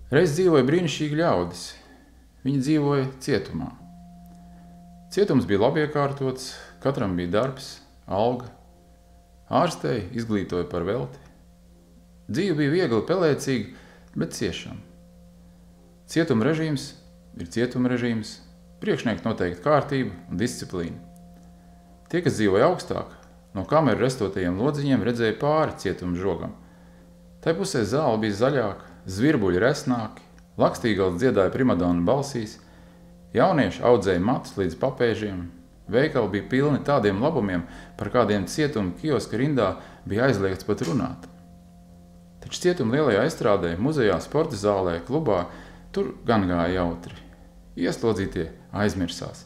Reiz dzīvoja brīnišķīgi ļaudis. Viņi dzīvoja cietumā. Cietums bija labi iekārtots, katram bija darbs, alga. Ārstēji izglītoja par velti. Dzīve bija viegli pelēcīga, bet ciešama. Cietuma režīms ir cietuma režīms, priekšnieki noteikti kārtība un disciplīna. Tie, kas dzīvoja augstāk, no kameru restotajiem lodziņiem redzēja pāri cietuma žogam. Tai pusē zāle bija zaļāka, zvirbuļi resnāki, Lakstīgals dziedāja primadonu balsīs, jaunieši audzēja matus līdz papēžiem, veikali bija pilni tādiem labumiem, par kādiem cietuma kioska rindā bija aizliegts pat runāt. Taču cietuma lielajā estrādē, muzejā, sporta zālē, klubā, tur gan gāja jautri. Ieslodzītie aizmirsās.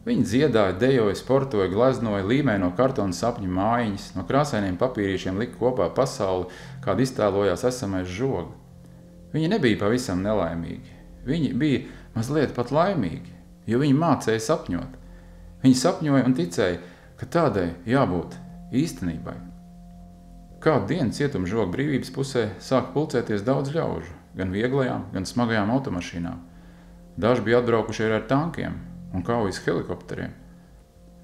Viņi dziedāja, dejoja, sportoja, gleznoja, līmēja no kartona sapņu mājiņas, no krāsainiem papīrīšiem lika kopā pasauli, kāda iztēlojās esamais žoga. Viņi nebija pavisam nelaimīgi. Viņi bija mazliet pat laimīgi, jo viņi mācēja sapņot. Viņi sapņoja un ticēja, ka tādai jābūt īstenībai. Kādu dienu cietuma žoga brīvības pusē sāk pulcēties daudz ļaužu, gan vieglajām, gan smagajām automašīnām. Daži bija atbraukuši ar tankiem un kaujas helikopteriem.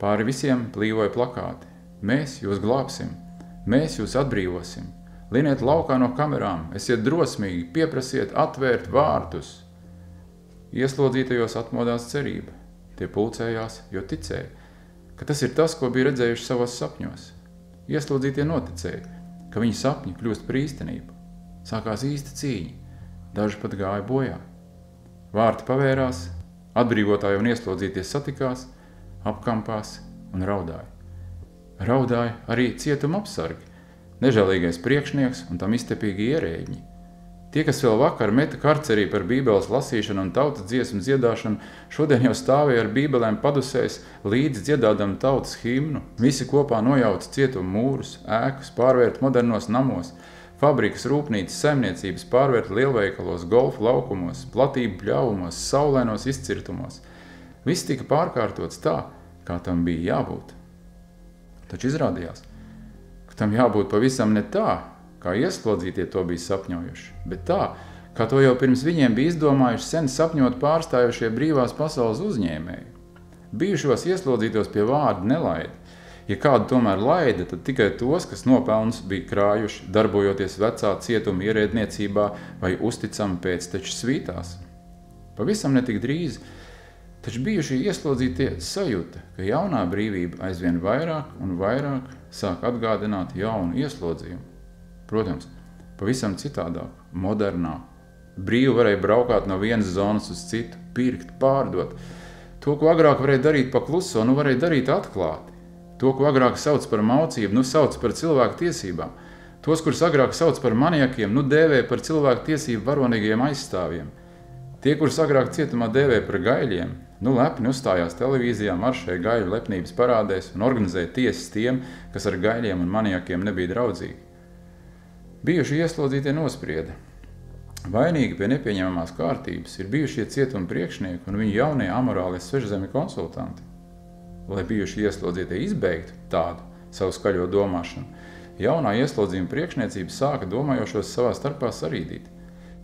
Pāri visiem plīvoja plakāti. Mēs jūs glābsim, mēs jūs atbrīvosim. Liniet laukā no kamerām, esiet drosmīgi, pieprasiet atvērt vārtus. Ieslodzītajos atmodās cerība. Tie pulcējās, jo ticēja, ka tas ir tas, ko bija redzējuši savos sapņos. Ieslodzītie noticēja, ka viņu sapņi kļūst par īstenību. Sākās īsta cīņa, daži pat gāja bojā. Vārti pavērās, atbrīvotāji un ieslodzītie satikās, apkampās un raudāja. Raudāja arī cietuma apsargi, nežēlīgais priekšnieks un tam iztepīgi ierēģi. Tie, kas vēl vakar meta karcerī par bībeles lasīšanu un tautas dziesmu dziedāšanu, šodien jau stāvēja ar bībelēm padusēs, līdz dziedādam tautas himnu. Visi kopā nojauca cietuma mūrus, ēkas, pārvērt modernos namos, fabrikas, rūpnīcas, saimniecības pārvērt lielveikalos, golfa laukumos, platību pļāvumos, saulēnos izcirtumos. Viss tika pārkārtots tā, kā tam bija jābūt. Taču izrādījās, ka tam jābūt pavisam ne tā, kā ieslodzītie to bija sapņojuši, bet tā, kā to jau pirms viņiem bija izdomājuši sen sapņot pārstājušie brīvās pasaules uzņēmēji. Bijušos ieslodzītos pie vārda nelaida. Ja kādu tomēr laida, tad tikai tos, kas nopelnus bija krājuši, darbojoties vecā cietuma ierēdniecībā vai uzticami pēcteču svītās. Pavisam netik drīz, taču bijušie ieslodzītie sajūta, ka jaunā brīvība aizvien vairāk un vairāk sāk atgādināt jaunu ieslodzījumu. Protams, pavisam citādāk, modernāk. Brīvi varēja braukāt no vienas zonas uz citu, pirkt, pārdot. To, ko agrāk varēja darīt pa kluso, nu varēja darīt atklāti. To, ko agrāk sauc par maucību, nu sauc par cilvēku tiesībām. Tos, kurus agrāk sauc par maniakiem, nu dēvē par cilvēku tiesību varonīgiem aizstāvjiem. Tie, kurus agrāk cietumā dēvē par gaiļiem, nu lepni uzstājās televīzijā, maršēja gaiļu lepnības parādēs un organizēja tiesas tiem, kas ar gaiļiem un maniakiem nebija draudzīgi. Bijušie ieslodzītie nosprieda. Vainīgi pie nepieņemamās kārtības ir bijušie cietuma priekšnieki un viņu jaunie amorālie svešzemi konsultanti. Lai bijušie ieslodzītie izbeigtu tādu savu skaļo domāšanu, jaunā ieslodzījuma priekšniecība sāka domājošos savā starpā sarīdīt.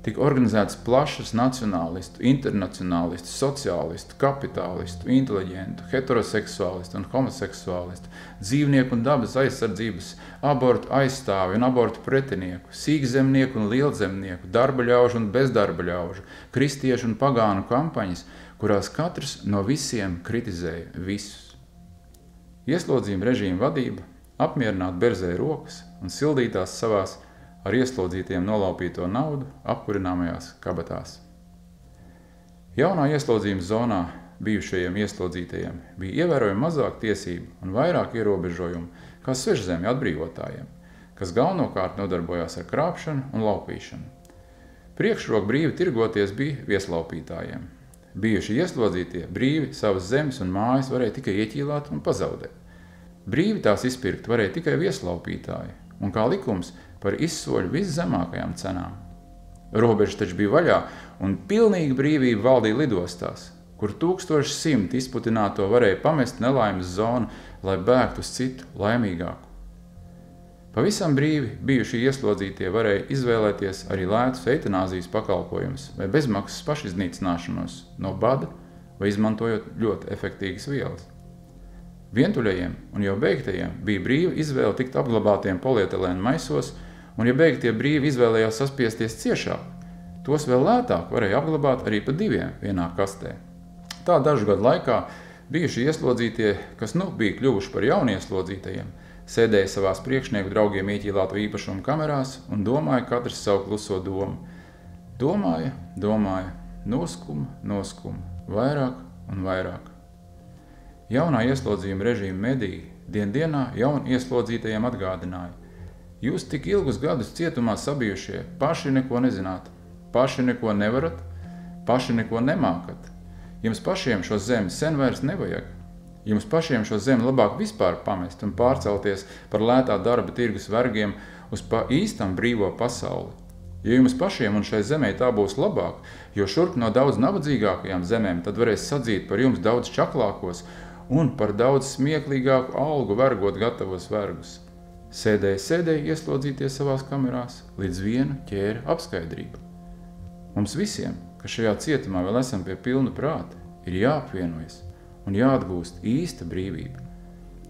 Tika organizētas plašas nacionālistu, internacionālistu, sociālistu, kapitālistu, inteliģentu, heteroseksuālistu un homoseksuālistu, dzīvnieku un dabas aizsardzības, abortu aizstāvi un abortu pretinieku, sīkzemnieku un lielzemnieku, darba ļaužu un bezdarba ļaužu, kristiešu un pagānu kampaņas, kurās katrs no visiem kritizēja visus. Ieslodzījuma režīma vadība apmierināt berzēja rokas un sildītās savās ar ieslodzītiem nolaupīto naudu apkurināmajās kabatās. Jaunā ieslodzījuma zonā bijušajiem ieslodzītajiem bija ievērojami mazāk tiesību un vairāk ierobežojumu kā svešzemju atbrīvotājiem, kas galvenokārt nodarbojās ar krāpšanu un laupīšanu. Priekšroka brīvi tirgoties bija vieslaupītājiem. Bijuši ieslodzītie brīvi savas zemes un mājas varēja tikai ieķīlāt un pazaudēt. Brīvi tās izpirkt varēja tikai vieslaupītāji, un kā likums par izsoļu viszemākajām cenām. Robežas taču bija vaļā, un pilnīga brīvība valdīja lidostās, kur 1100 izputināto varēja pamest nelaimes zonu, lai bēgtu uz citu laimīgāku. Pavisam brīvi bijušie ieslodzītie varēja izvēlēties arī lētus eitanāzijas pakalpojumus vai bezmaksas pašiznīcināšanos no bada vai izmantojot ļoti efektīgas vielas. Vientuļajiem un jau beigtajiem bija brīva izvēle tikt apglabātiem polietilēna maisos, un ja beigtie brīvi izvēlējās saspiesties ciešāk, tos vēl lētāk varēja apglabāt arī pa 2 vienā kastē. Tā dažu gadu laikā bijušie ieslodzītie, kas bija kļuvuši par jauniieslodzītajiem, sēdēja savās priekšnieku draugiem ieķīlāto īpašumu kamerās un domāja katrs savu kluso domu. Domāja, noskuma, vairāk un vairāk. Jaunā ieslodzījuma režīma mediji dienā jauniieslodzītajiem atgādināja: jūs tik ilgus gadus cietumā sabijušie paši neko nezināt, paši neko nevarat, paši neko nemākat. Jums pašiem šo zemi sen vairs nevajag. Jums pašiem šo zemi labāk vispār pamest un pārcelties par lētā darba tirgus vergiem uz pa īstam brīvo pasauli. Ja jums pašiem un šai zemē tā būs labāk, jo šurp no daudz nabadzīgākajām zemēm, tad varēs sadzīt par jums daudz čaklākos un par daudz smieklīgāku algu vergot gatavos vergus. Sēdēja ieslodzīties savās kamerās, līdz vienu ķēra apskaidrība. Mums visiem, kas šajā cietumā vēl esam pie pilna prāta, ir jāapvienojas un jāatgūst īsta brīvība.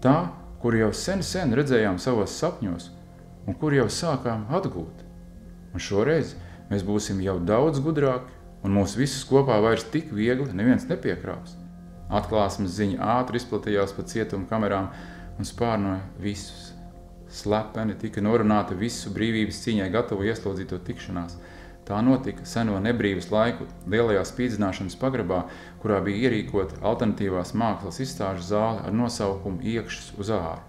Tā, kur jau sen redzējām savos sapņos un kur jau sākām atgūt. Un šoreiz mēs būsim jau daudz gudrāki un mūs visus kopā vairs tik viegli neviens nepiekrāps. Atklāsmes ziņa ātri izplatījās pa cietuma kamerām un spārnoja visus. Slepeni tika norunāta visu brīvības cīņai gatavo ieslodzīto tikšanās. Tā notika seno nebrīvas laiku lielajā spīdzināšanas pagrabā, kurā bija ierīkota alternatīvās mākslas izstāžu zāle ar nosaukumu Iekšas uz āru.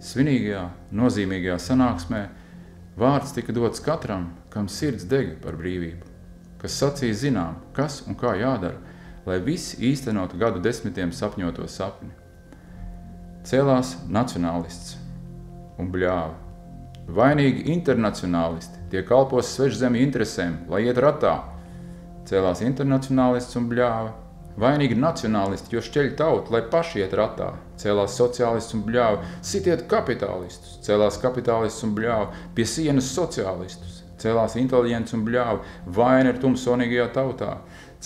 Svinīgajā, nozīmīgajā sanāksmē vārds tika dots katram, kam sirds dega par brīvību, kas sacīja zinām, kas un kā jādara, lai visi īstenotu gadu desmitiem sapņoto sapni. Cēlās nacionālists un bļāva. Vainīgi internacionālisti, tie kalpos svešzemju interesēm, lai iet ratā. Cēlās internacionālists un bļāva. Vainīgi nacionālisti, jo šķeļ tautu, lai paši iet ratā. Cēlās sociālists un bļāva. Sitiet kapitālistus. Cēlās kapitālists un bļāva. Pie sienas sociālistus. Cēlās inteliģents un bļāva. Vaina ir tumsonīgajā tautā.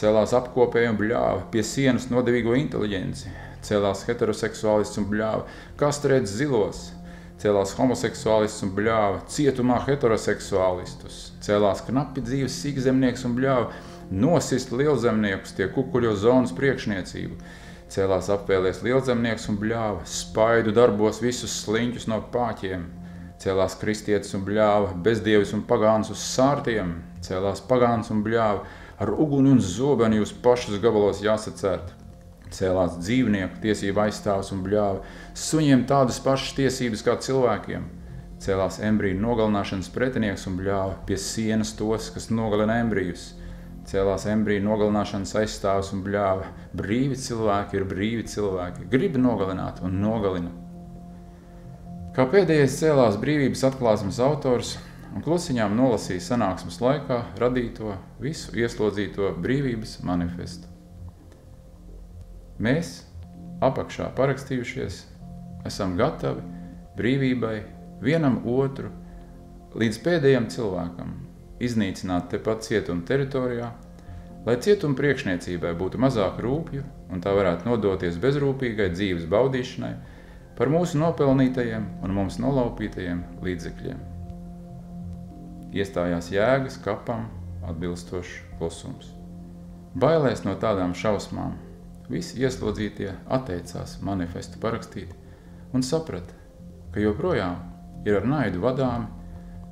Cēlās apkopēji un bļāva. Pie sienas nodevīgo inteliģenci. Cēlās heteroseksuālists un bļāva. Kastrēt zilos. Cēlās homoseksuālists un bļāva, cietumā heteroseksuālistus. Cēlās knapi dzīves sīkzemnieks un bļāva, nosist lielzemniekus, tie kukuļo zonas priekšniecību. Cēlās apvēlies lielzemnieks un bļāva, spaidu darbos visus sliņķus no pāķiem. Cēlās kristietis un bļāva, bezdievis un pagāns uz sārtiem. Cēlās pagāns un bļāva, ar uguni un zobeni jūs pašus gabalos jāsacērt. Cēlās dzīvnieku tiesību aizstāvs un bļāva, suņiem tādas pašas tiesības kā cilvēkiem. Cēlās embriju nogalināšanas pretinieks un bļāva, pie sienas tos, kas nogalina embrijus. Cēlās embriju nogalināšanas aizstāvs un bļāva, brīvi cilvēki ir brīvi cilvēki, grib nogalināt un nogalina. Kā pēdējais cēlās brīvības atklāsmes autors un klusiņām nolasīja sanāksmes laikā radīto visu ieslodzīto brīvības manifestu. Mēs, apakšā parakstījušies, esam gatavi brīvībai vienam otru līdz pēdējam cilvēkam iznīcināt tepat cietuma teritorijā, lai cietuma priekšniecībai būtu mazāk rūpju un tā varētu nodoties bezrūpīgai dzīves baudīšanai par mūsu nopelnītajiem un mums nolaupītajiem līdzekļiem. Iestājās jēgas kapam atbilstošs klusums. Bailēs no tādām šausmām visi ieslodzītie atteicās manifestu parakstīt un saprata, ka joprojām ir ar naidu vadāmi,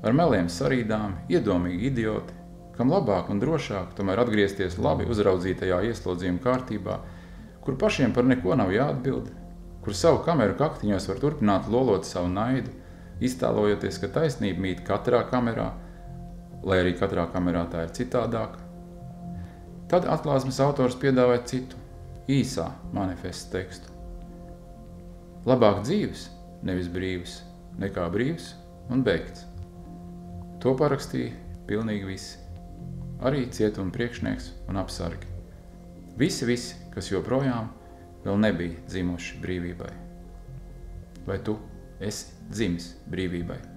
ar meliem sarīdām, iedomīgi idioti, kam labāk un drošāk tomēr atgriezties labi uzraudzītajā ieslodzījuma kārtībā, kur pašiem par neko nav jāatbild, kur savu kameru kaktiņos var turpināt lolot savu naidu, iztēlojoties, ka taisnība mīt katrā kamerā, lai arī katrā kamerā tā ir citādāka. Tad atklāsmes autors piedāvāja citu, īsā manifesta tekstu. Labāk dzīves, nevis brīvs, nekā brīvs un beigts. To parakstīja pilnīgi visi, arī cietuma priekšnieks un apsargi. Visi, kas joprojām vēl nebija dzimuši brīvībai. Vai tu esi dzimis brīvībai?